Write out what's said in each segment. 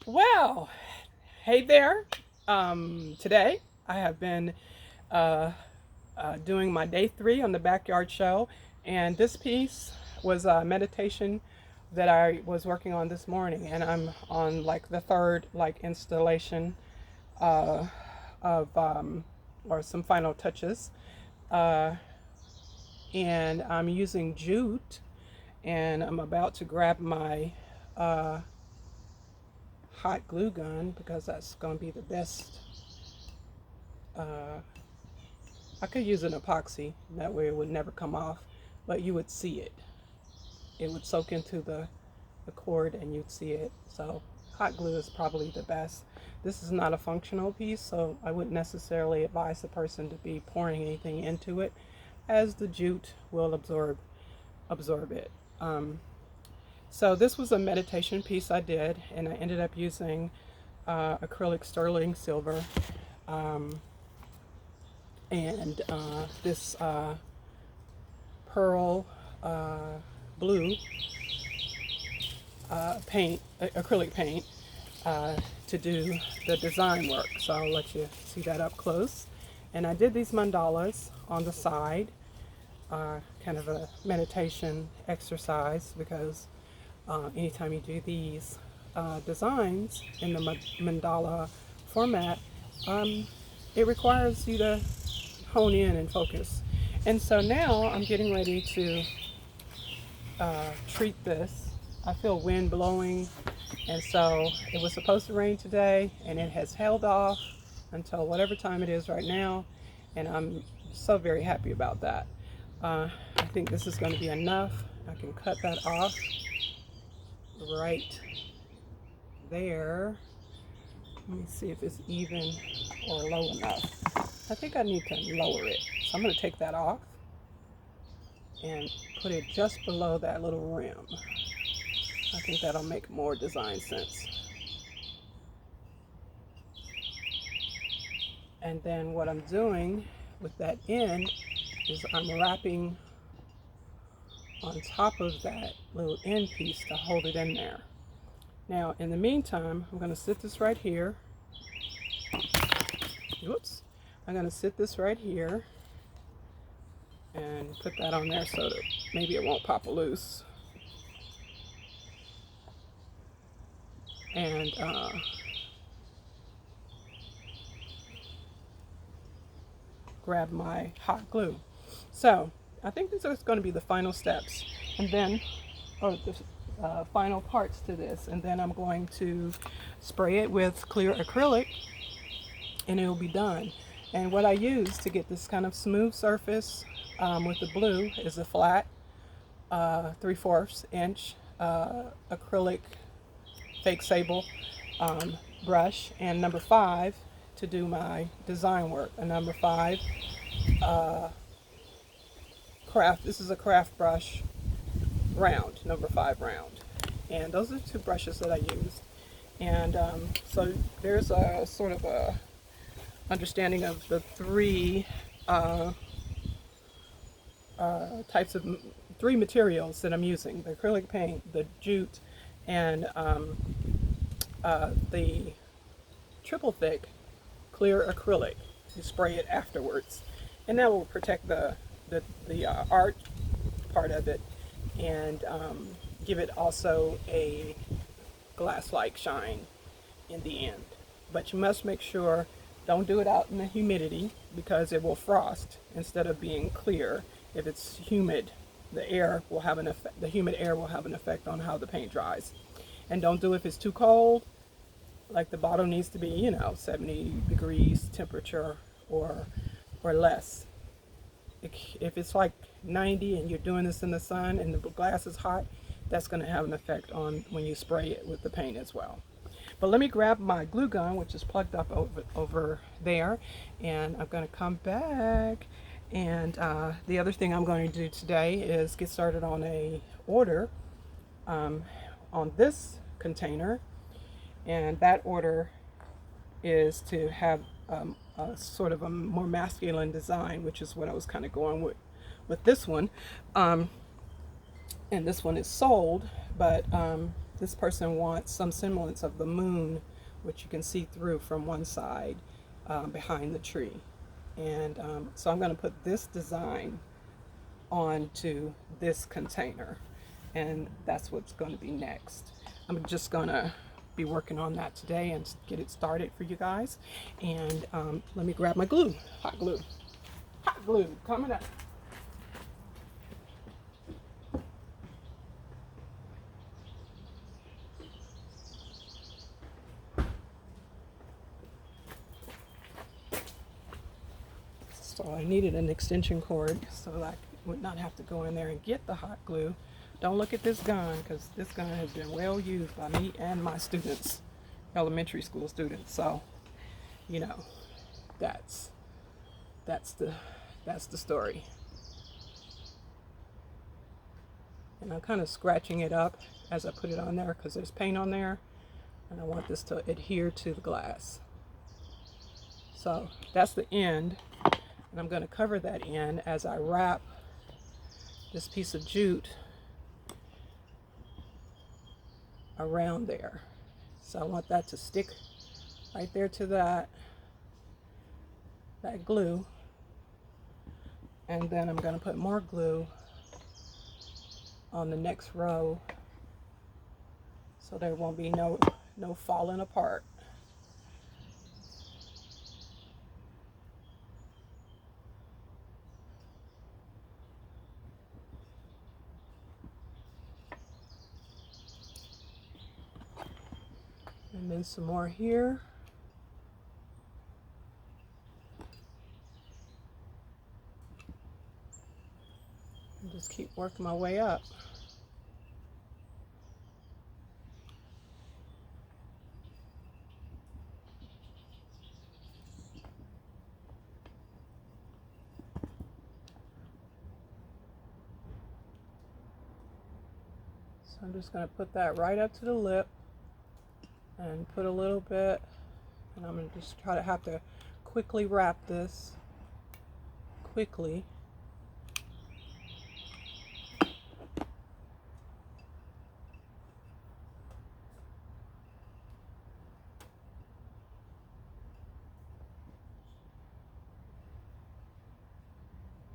Well, hey there. Today I have been uh, doing my day 3 on the backyard show, and this piece was a meditation that I was working on this morning, and I'm on like the third like installation uh, of or some final touches, uh, and I'm using jute, and I'm about to grab my uh, hot glue gun because that's going to be the best. Uh, I could use an epoxy, that way it would never come off, but you would see it. It would soak into the cord and you'd see it. So hot glue is probably the best. This is not a functional piece, so I wouldn't necessarily advise the person to be pouring anything into it, as the jute will absorb it. So this was a meditation piece I did, and I ended up using acrylic sterling silver, um, and this pearl blue paint, acrylic paint, to do the design work. So I'll let you see that up close. And I did these mandalas on the side, kind of a meditation exercise, because anytime you do these designs in the mandala format, um, it requires you to hone in and focus. And so now I'm getting ready to treat this. I feel wind blowing, and so it was supposed to rain today, and it has held off until whatever time it is right now, and I'm so very happy about that. I think this is going to be enough. I can cut that off right there. Let me see if it's even or low enough. I think I need to lower it. So I'm going to take that off and put it just below that little rim. I think that'll make more design sense. And then what I'm doing with that end is I'm wrapping on top of that little end piece to hold it in there. Now, in the meantime, I'm going to sit this right here. Whoops. I'm going to sit this right here and put that on there so that maybe it won't pop loose. And grab my hot glue. So I think these are going to be the final steps, and then, or the final parts to this, and then I'm going to spray it with clear acrylic, and it will be done. And what I use to get this kind of smooth surface with the blue is a flat 3/4 inch acrylic fake sable brush, and number 5 to do my design work. A number 5 uh, craft. This is a craft brush, round, number 5 round. And those are 2 brushes that I used. And so there's a sort of a understanding of the 3 types of 3 materials that I'm using: the acrylic paint, the jute, and the triple thick clear acrylic. You spray it afterwards, and that will protect the art part of it, and give it also a glass-like shine in the end. But you must make sure, don't do it out in the humidity, because it will frost instead of being clear. If it's humid, the air will have an effect. The humid air will have an effect on how the paint dries. And don't do it if it's too cold. Like the bottle needs to be, 70 degrees temperature or less. If it's like 90 and you're doing this in the sun and the glass is hot, that's going to have an effect on when you spray it with the paint as well. But let me grab my glue gun, which is plugged up over there, and I'm going to come back. And the other thing I'm going to do today is get started on a order on this container, and that order is to have a sort of a more masculine design, which is what I was kind of going with this one. And this one is sold, but this person wants some semblance of the moon, which you can see through from one side behind the tree. And so I'm going to put this design onto this container, and that's what's going to be next. I'm just going to be working on that today and get it started for you guys. And let me grab my glue. Hot glue coming up. So I needed an extension cord so that I would not have to go in there and get the hot glue. Don't look at this gun, because this gun has been well used by me and my students, elementary school students. So, you know, that's the story. And I'm kind of scratching it up as I put it on there because there's paint on there, and I want this to adhere to the glass. So that's the end, and I'm going to cover that end as I wrap this piece of jute around there. So I want that to stick right there to that glue, and then I'm going to put more glue on the next row so there won't be no falling apart. And then some more here. And just keep working my way up. So I'm just going to put that right up to the lip and put a little bit, and I'm going to just try to have to quickly wrap this quickly.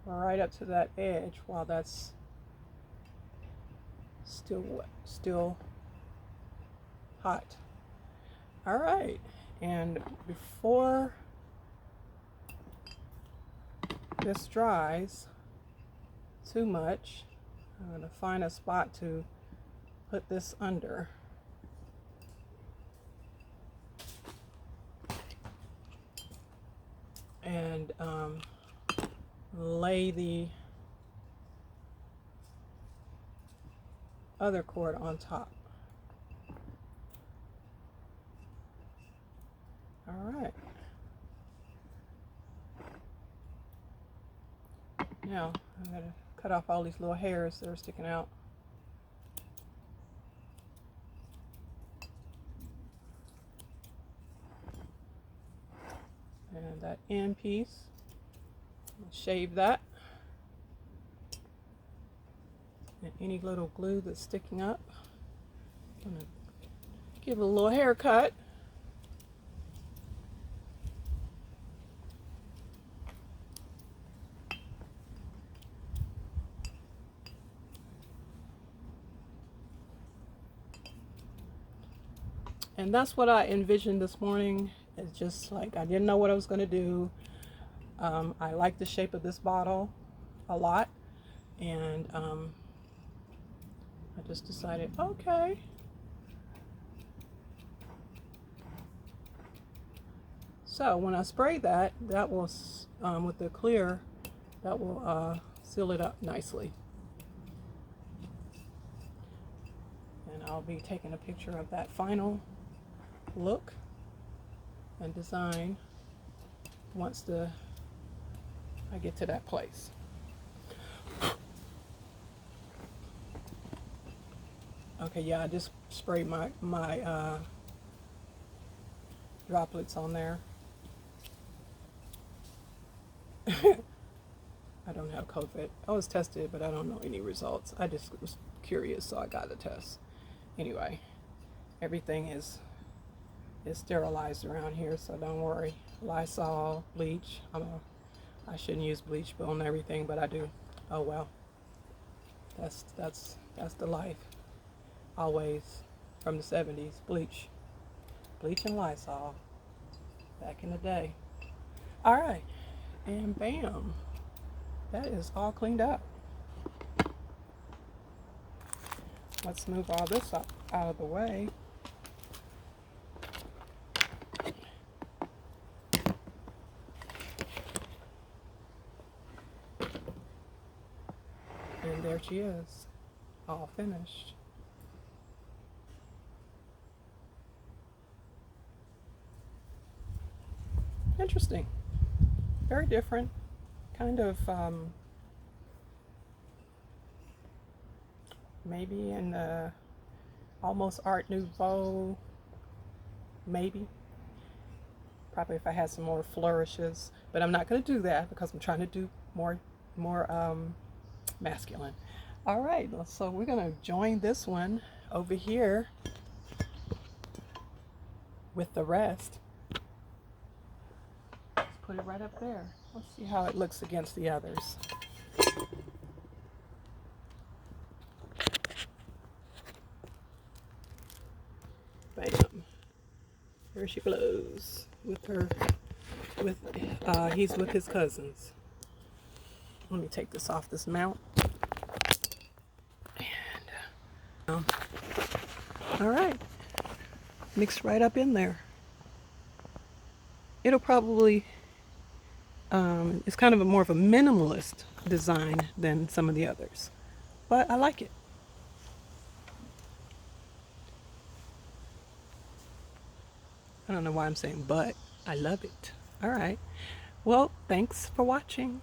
Right up to that edge while that's still hot. All right, and before this dries too much, I'm going to find a spot to put this under. And lay the other cord on top. All right. Now I'm going to cut off all these little hairs that are sticking out. And that end piece, shave that. And any little glue that's sticking up, I'm going to give it a little haircut. And that's what I envisioned this morning. It's just like, I didn't know what I was going to do. I like the shape of this bottle a lot, and I just decided, okay. So when I spray that will, with the clear, that will seal it up nicely. And I'll be taking a picture of that final look and design once I get to that place. Okay, yeah, I just sprayed my droplets on there. I don't have COVID. I was tested, but I don't know any results. I just was curious, so I got the test. Anyway, everything is sterilized around here, so don't worry. Lysol, bleach. I shouldn't use bleach on everything, but I do. Oh well. That's the life. Always from the 70s. Bleach and Lysol. Back in the day. All right, and bam, that is all cleaned up. Let's move all this up out of the way. And there she is, all finished. Interesting. Very different. Kind of maybe in the almost Art Nouveau, maybe. Probably if I had some more flourishes, but I'm not going to do that because I'm trying to do more masculine. All right, so we're going to join this one over here with the rest. Let's put it right up there. Let's see how it looks against the others. Bam. There she blows with her, he's with his cousins. Let me take this off this mount. And, all right, mixed right up in there. It'll probably, it's kind of more of a minimalist design than some of the others, but I like it. I don't know why I'm saying but. I love it. All right. Well, thanks for watching.